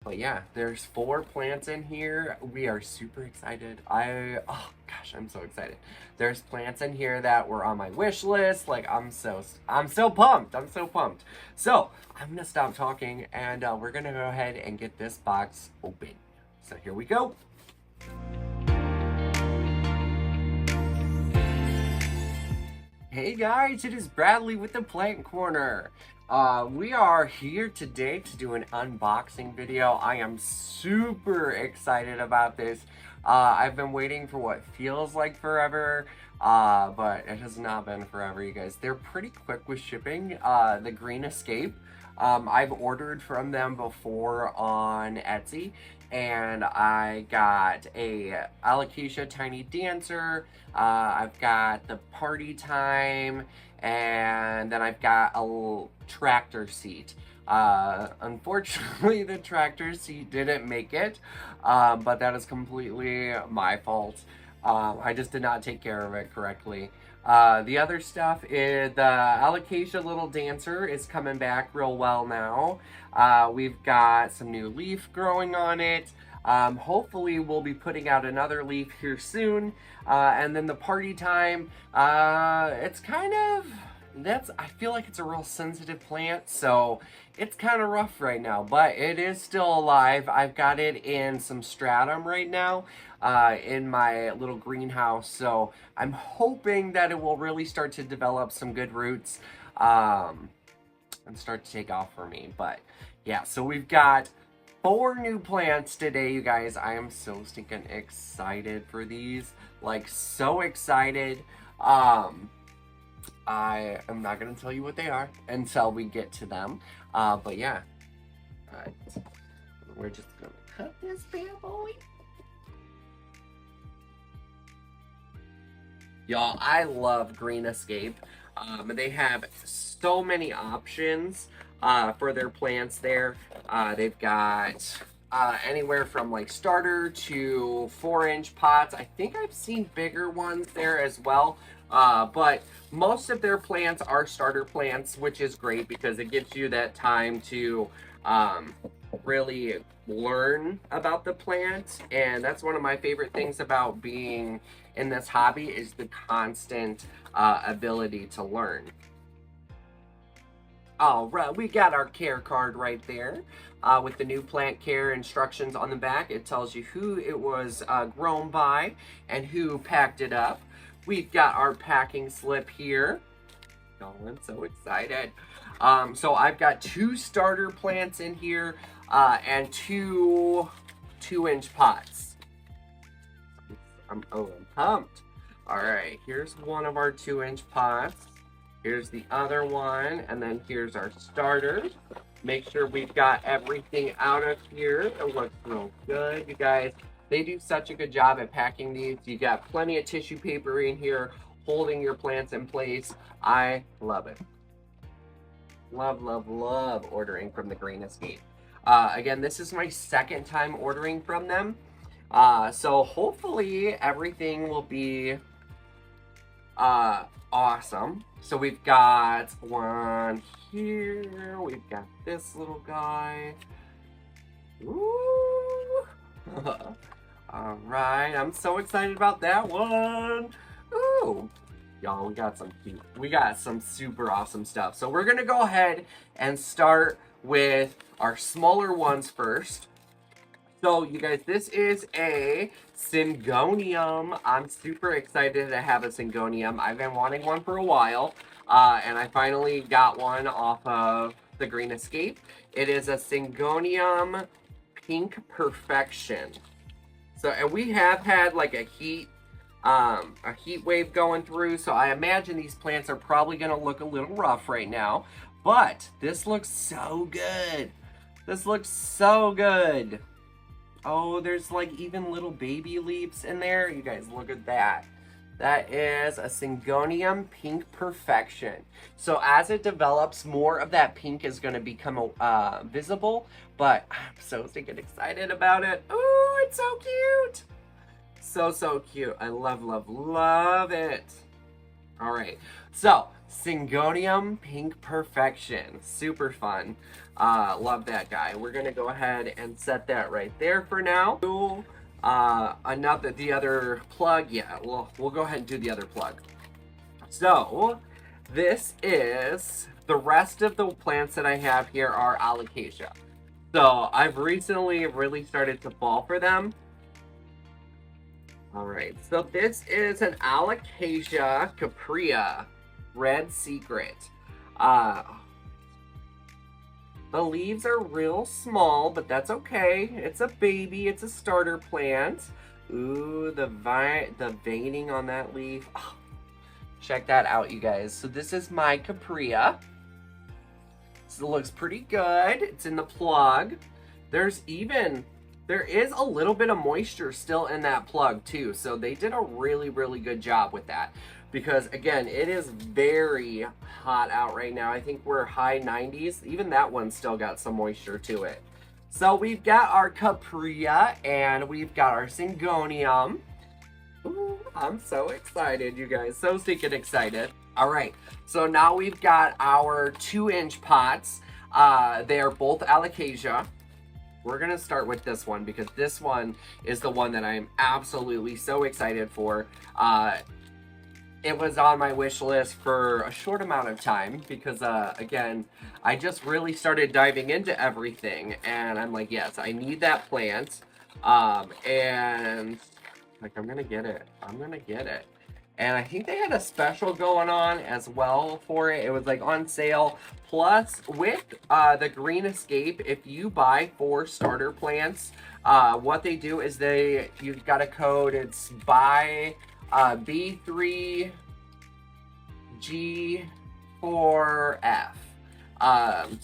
But yeah, there's 4 plants in here. We are super excited. Oh gosh, I'm so excited. There's plants in here that were on my wish list. Like I'm so pumped. I'm so pumped. So I'm gonna stop talking and we're gonna go ahead and get this box open. So here we go. Hey guys, it is Bradley with the Plant Corner. We are here today to do an unboxing video. I am super excited about this. I've been waiting for what feels like forever, but it has not been forever, you guys. They're pretty quick with shipping, the GreenEscape. I've ordered from them before on Etsy, and I got a Alocasia Tiny Dancer, I've got the Party Time, and then I've got a little tractor seat. Unfortunately, the tractor seat didn't make it, but that is completely my fault. I just did not take care of it correctly. The other stuff is the Alocasia Little Dancer is coming back real well now. We've got some new leaf growing on it. Hopefully we'll be putting out another leaf here soon. And then the Party Time, it's kind of, I feel like it's a real sensitive plant, so it's kind of rough right now, but it is still alive. I've got it in some stratum right now, in my little greenhouse, so I'm hoping that it will really start to develop some good roots, and start to take off for me. But yeah, so we've got 4 new plants today, you guys. I am so stinking excited for these, like so excited. I am not going to tell you what they are until we get to them. But yeah. Alright. We're just going to cut this bad boy. Y'all, I love GreenEscape. They have so many options for their plants there. They've got anywhere from like starter to 4-inch pots. I think I've seen bigger ones there as well. But most of their plants are starter plants, which is great because it gives you that time to really learn about the plant. And that's one of my favorite things about being in this hobby, is the constant ability to learn. All right, we got our care card right there with the new plant care instructions on the back. It tells you who it was grown by and who packed it up. We've got our packing slip here. Oh, I'm so excited. So I've got 2 starter plants in here and 2 2-inch pots. I'm pumped. All right, here's one of our 2-inch pots. Here's the other one, and then here's our starters. Make sure we've got everything out of here. It looks real good, you guys. They do such a good job at packing these. You got plenty of tissue paper in here holding your plants in place. I love it. Love, love, love ordering from the GreenEscape. Again, this is my 2nd time ordering from them. So hopefully everything will be awesome. So we've got one here. We've got this little guy. Ooh. All right, I'm so excited about that one. Ooh, y'all, we got some super awesome stuff. So we're gonna go ahead and start with our smaller ones first. So you guys, this is a Syngonium. I'm super excited to have a Syngonium. I've been wanting one for a while, and I finally got one off of the GreenEscape. It is a Syngonium Pink Perfection. So, and we have had like a heat wave going through, so I imagine these plants are probably going to look a little rough right now, but this looks so good. This looks so good. Oh, there's like even little baby leaves in there. You guys, look at that. That is a Syngonium Pink Perfection. So as it develops, more of that pink is going to become visible, but I'm so stinking excited about it. Oh, it's so cute. So, so cute. I love, love, love it. All right. So Syngonium Pink Perfection. Super fun. Love that guy. We're gonna go ahead and set that right there for now. The other plug, yeah, we'll go ahead and do the other plug. So, this is, the rest of the plants that I have here are alocasia. So, I've recently really started to fall for them. Alright, so this is an alocasia caprea. Red Secret. The leaves are real small, but that's okay. It's a baby. It's a starter plant. Ooh, the veining on that leaf. Oh, check that out, you guys. So this is my caprea. So it looks pretty good. It's in the plug. There is a little bit of moisture still in that plug too. So they did a really, really good job with that. Because again, it is very hot out right now. I think we're high 90s. Even that one still got some moisture to it. So we've got our caprea and we've got our syngonium. Ooh, I'm so excited, you guys. So stinking excited. All right, so now we've got our 2-inch pots. They are both alocasia. We're gonna start with this one because this one is the one that I'm absolutely so excited for. It was on my wish list for a short amount of time because, again, I just really started diving into everything. And I'm like, yes, I need that plant. And, like, I'm going to get it. I'm going to get it. And I think they had a special going on as well for it. It was, like, on sale. Plus, with the GreenEscape, if you buy 4 starter plants, what they do is you've got a code. It's buy... B3G4F.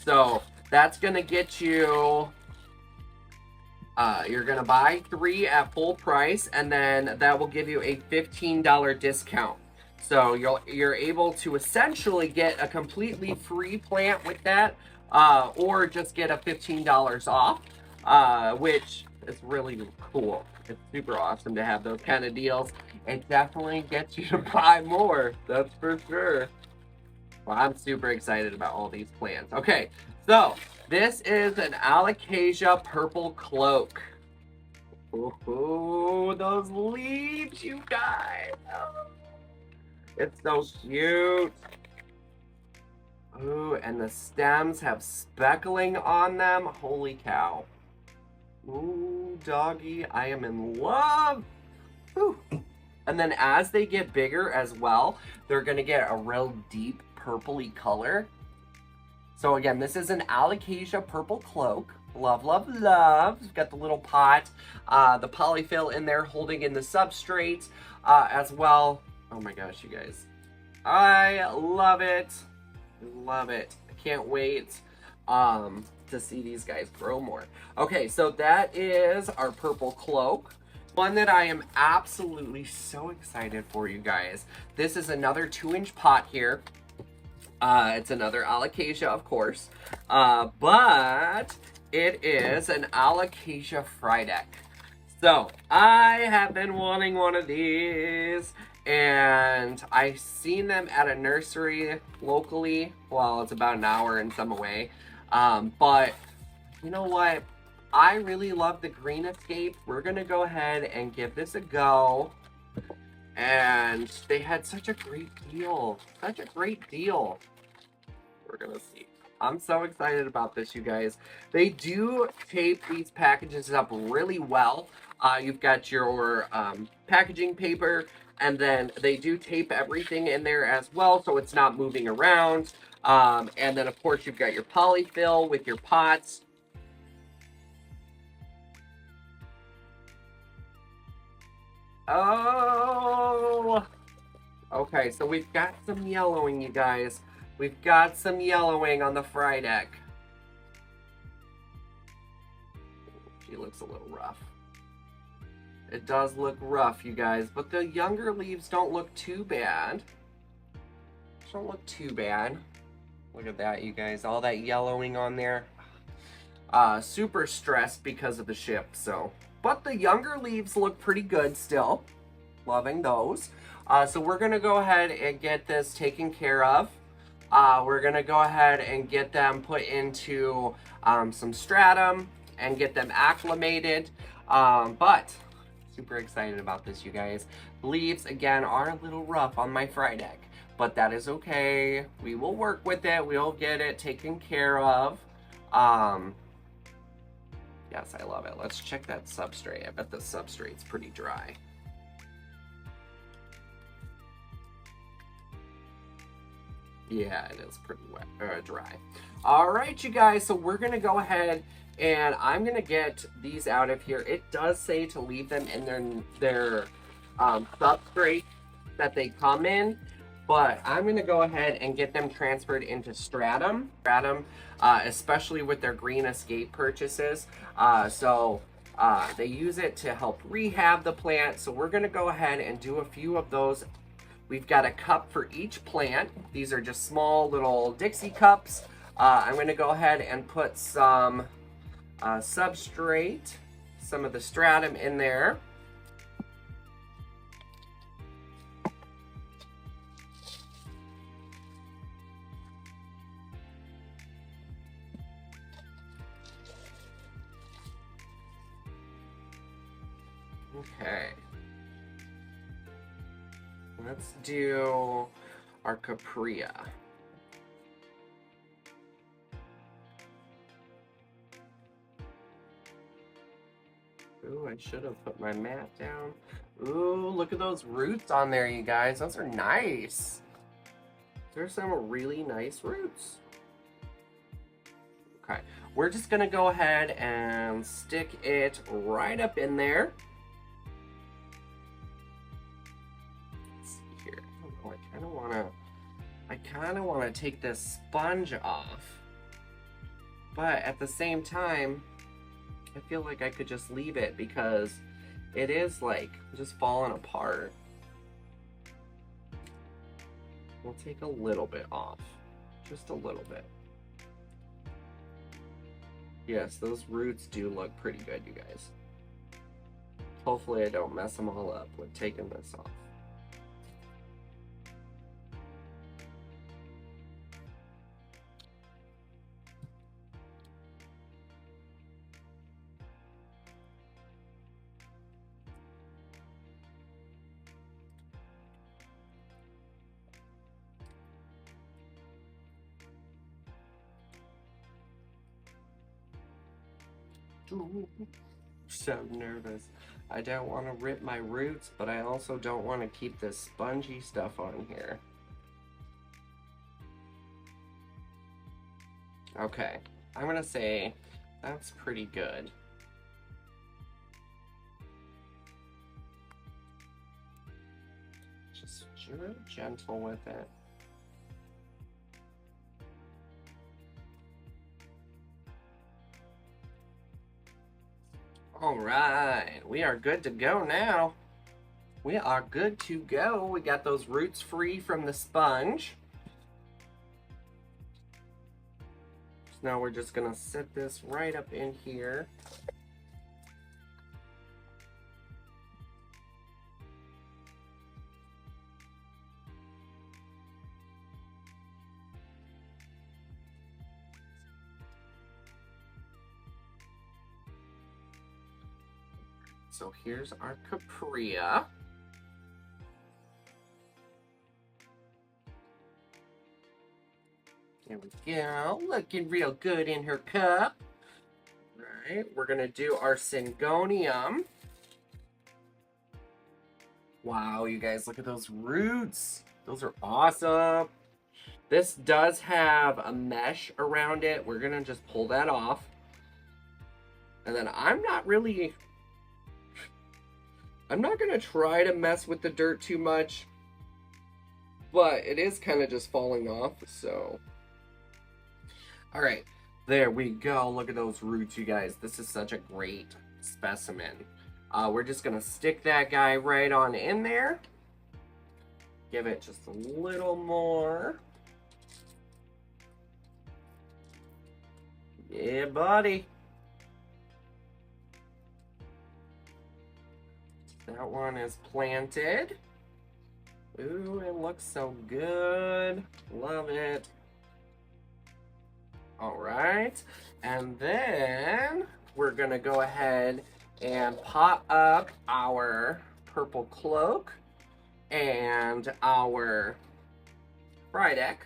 So that's gonna get you, you're gonna buy 3 at full price, and then that will give you a $15 discount. So you're able to essentially get a completely free plant with that, or just get a $15 off, which is really cool. It's super awesome to have those kind of deals. It definitely gets you to buy more, that's for sure. Well, I'm super excited about all these plants. Okay, so this is an alocasia purple cloak. Ooh, those leaves, you guys. Oh, it's so cute. Ooh, and the stems have speckling on them. Holy cow. Ooh, doggy, I am in love. Ooh. And then as they get bigger as well, they're gonna get a real deep purpley color. So again, this is an alocasia purple cloak. Love, love, love. We've got the little pot, the polyfill in there holding in the substrate as well. Oh my gosh, you guys. I love it. Love it. I can't wait to see these guys grow more. Okay, so that is our purple cloak. One that I am absolutely so excited for, you guys. This is another 2-inch pot here. It's another alocasia, of course. But it is an alocasia Frydek. So, I have been wanting one of these. And I've seen them at a nursery locally. Well, it's about an hour and some away. But, you know what? I really love the GreenEscape. We're going to go ahead and give this a go. And they had such a great deal. Such a great deal. We're going to see. I'm so excited about this, you guys. They do tape these packages up really well. You've got your packaging paper. And then they do tape everything in there as well, so it's not moving around. And then, of course, you've got your polyfill with your pots. Oh! Okay, so we've got some yellowing, you guys. We've got some yellowing on the Frydek. She looks a little rough. It does look rough, you guys, but the younger leaves don't look too bad. Don't look too bad. Look at that, you guys. All that yellowing on there. Super stressed because of the ship, so. But the younger leaves look pretty good still. Loving those. So we're gonna go ahead and get this taken care of. We're gonna go ahead and get them put into some stratum and get them acclimated. But super excited about this, you guys. Leaves, again, are a little rough on my fry deck, but that is okay. We will work with it. We'll get it taken care of. Yes, I love it. Let's check that substrate. I bet the substrate's pretty dry. Yeah, it is pretty wet, dry. All right, you guys, so we're gonna go ahead and I'm gonna get these out of here. It does say to leave them in their substrate that they come in, but I'm gonna go ahead and get them transferred into stratum. Especially with their GreenEscape purchases. They use it to help rehab the plant. So we're gonna go ahead and do a few of those. We've got a cup for each plant. These are just small little Dixie cups. I'm gonna go ahead and put some substrate, some of the stratum in there. Okay. Let's do our Capria. Ooh, I should have put my mat down. Ooh, look at those roots on there, you guys. Those are nice. There's some really nice roots. Okay, we're just gonna go ahead and stick it right up in there. Let's see here. Oh, I kinda wanna take this sponge off, but at the same time, I feel like I could just leave it because it is like just falling apart. We'll take a little bit off, just a little bit. Yes, those roots do look pretty good, you guys. Hopefully I don't mess them all up with taking this off. So nervous. I don't want to rip my roots, but I also don't want to keep this spongy stuff on here. Okay, I'm gonna say that's pretty good. Just real gentle with it. All right, we are good to go now. We are good to go. We got those roots free from the sponge. So now we're just gonna set this right up in here. So here's our Capria. There we go, looking real good in her cup. All right, we're gonna do our Syngonium. Wow, you guys, look at those roots. Those are awesome. This does have a mesh around it. We're gonna just pull that off. And then I'm not gonna try to mess with the dirt too much, but it is kind of just falling off, so. All right, there we go. Look at those roots, you guys. This is such a great specimen. We're just gonna stick that guy right on in there. Give it just a little more. Yeah, buddy. That one is planted. Ooh, it looks so good. Love it. All right. And then we're going to go ahead and pot up our purple cloak and our fried egg.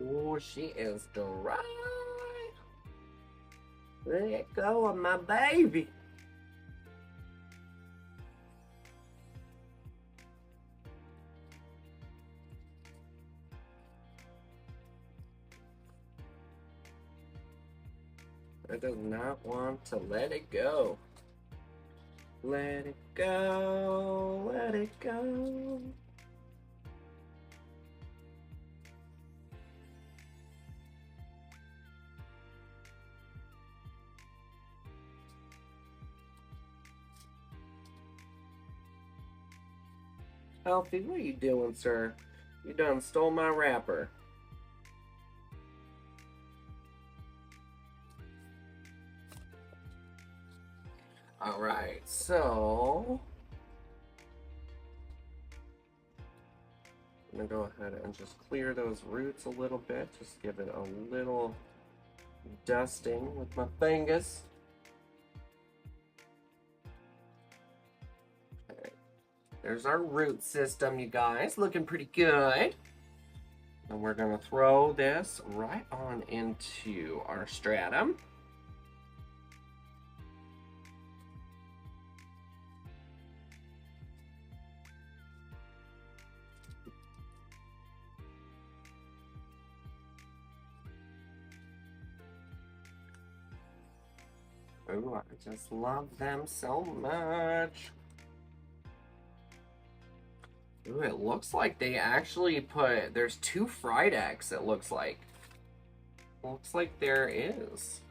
Oh, she is dry. Let go of my baby. I do not want to let it go. Let it go, let it go. Alfie, what are you doing, sir? You done stole my wrapper. All right, so I'm gonna go ahead and just clear those roots a little bit. Just give it a little dusting with my fingers. Okay. There's our root system, you guys, looking pretty good. And we're gonna throw this right on into our stratum. Ooh, I just love them so much. Ooh, it looks like they actually put, there's 2 fried eggs, it looks like. Looks like there is.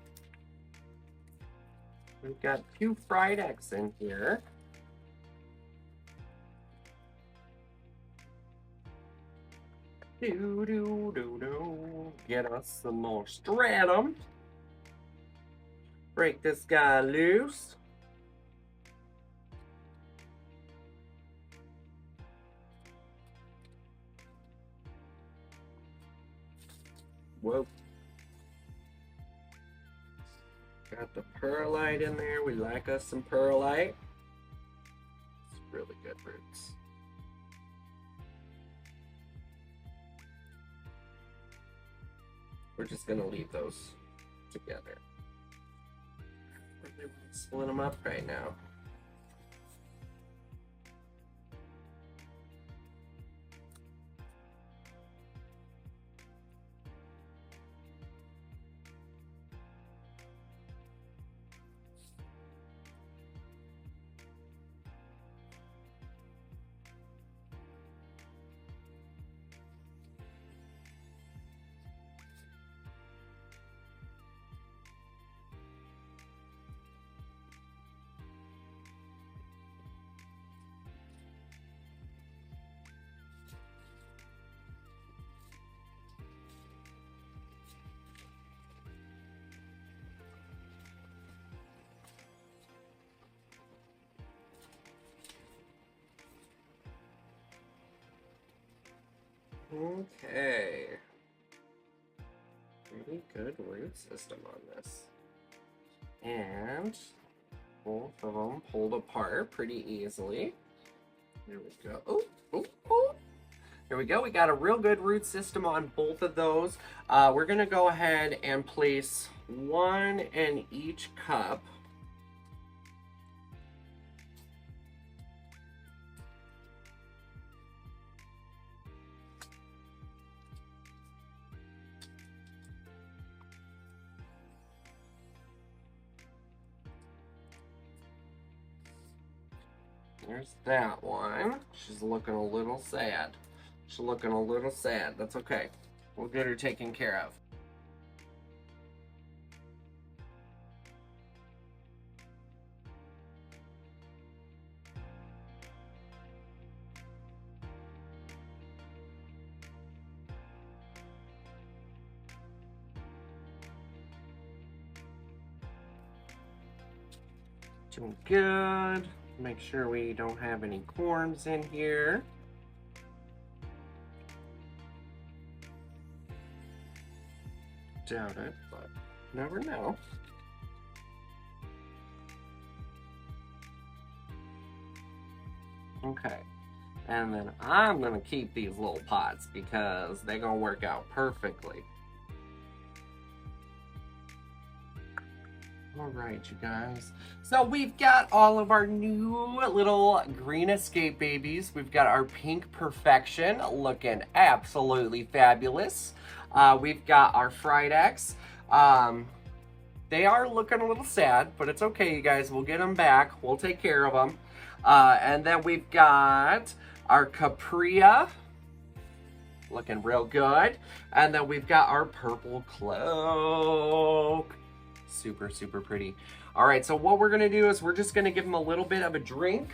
We've got 2 fried eggs in here. Get us some more stratum. Break this guy loose. Whoa. Got the perlite in there. We like us some perlite. It's really good roots. We're just gonna leave those together. Really want to split them up right now. Okay. Pretty good root system on this. And both of them pulled apart pretty easily. There we go. Oh, oh, oh. There we go. We got a real good root system on both of those. We're going to go ahead and place 1 in each cup. There's that one. She's looking a little sad. She's looking a little sad. That's okay. We'll get her taken care of. Doing good. Make sure we don't have any corns in here. Doubt it, but never know. Okay, and then I'm gonna keep these little pots because they're gonna work out perfectly. All right, you guys. So we've got all of our new little GreenEscape babies. We've got our Pink Perfection looking absolutely fabulous. We've got our fried eggs. They are looking a little sad, but it's okay, you guys. We'll get them back. We'll take care of them. And then we've got our Capria, looking real good. And then we've got our purple cloak. Super, super pretty. All right, so what we're gonna do is we're just gonna give them a little bit of a drink.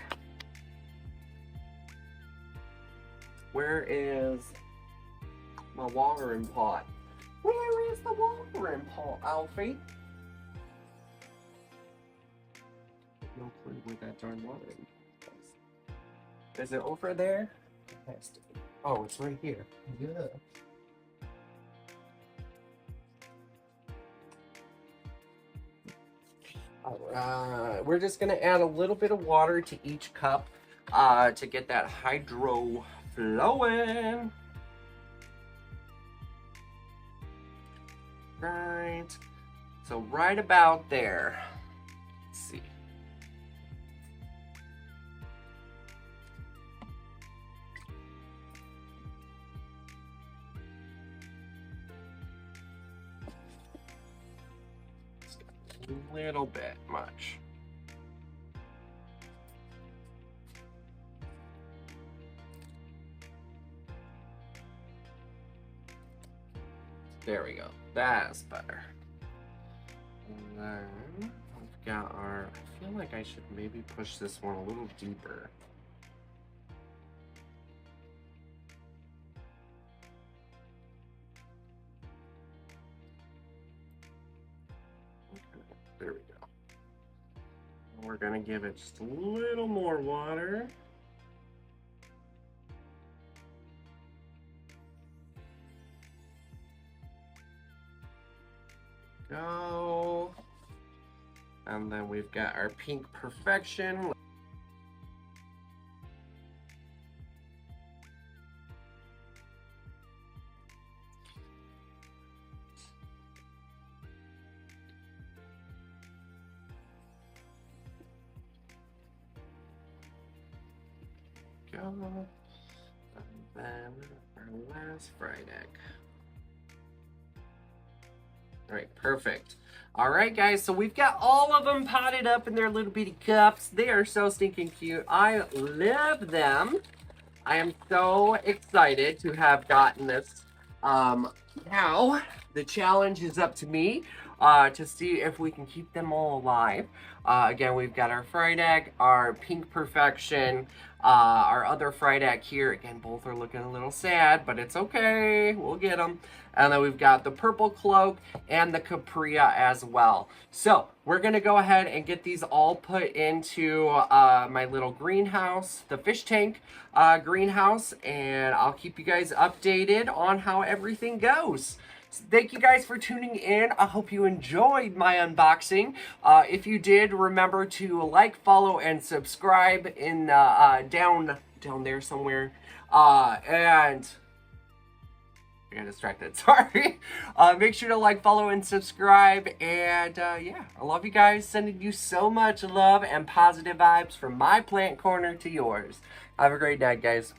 Where is my watering pot? Where is the watering pot, Alfie? No clue where that darn watering pot is. Is it over there? It has to be. Oh, it's right here. Yeah. Alright, we're just gonna add a little bit of water to each cup to get that hydro flowing. Right, so right about there. Let's see. A little bit much. There we go. That's better. And then we've got our, I feel like I should maybe push this one a little deeper. There we go. We're gonna give it just a little more water. Go. And then we've got our Pink Perfection. Go. And then our last fried egg. All right, perfect. All right, guys, so we've got all of them potted up in their little bitty cups. They are so stinking cute. I love them. I am so excited to have gotten this. Now, the challenge is up to me to see if we can keep them all alive. Again, we've got our fried egg, our Pink Perfection, our other fried egg here. Again, both are looking a little sad, but it's okay. We'll get them. And then we've got the purple cloak and the Capria as well. So we're going to go ahead and get these all put into my little greenhouse, the fish tank greenhouse, and I'll keep you guys updated on how everything goes. So thank you guys for tuning in. I hope you enjoyed my unboxing. If you did, remember to like, follow, and subscribe in down there somewhere. And I got distracted, sorry. Make sure to like, follow, and subscribe. And yeah, I love you guys. Sending you so much love and positive vibes from my plant corner to yours. Have a great night, guys.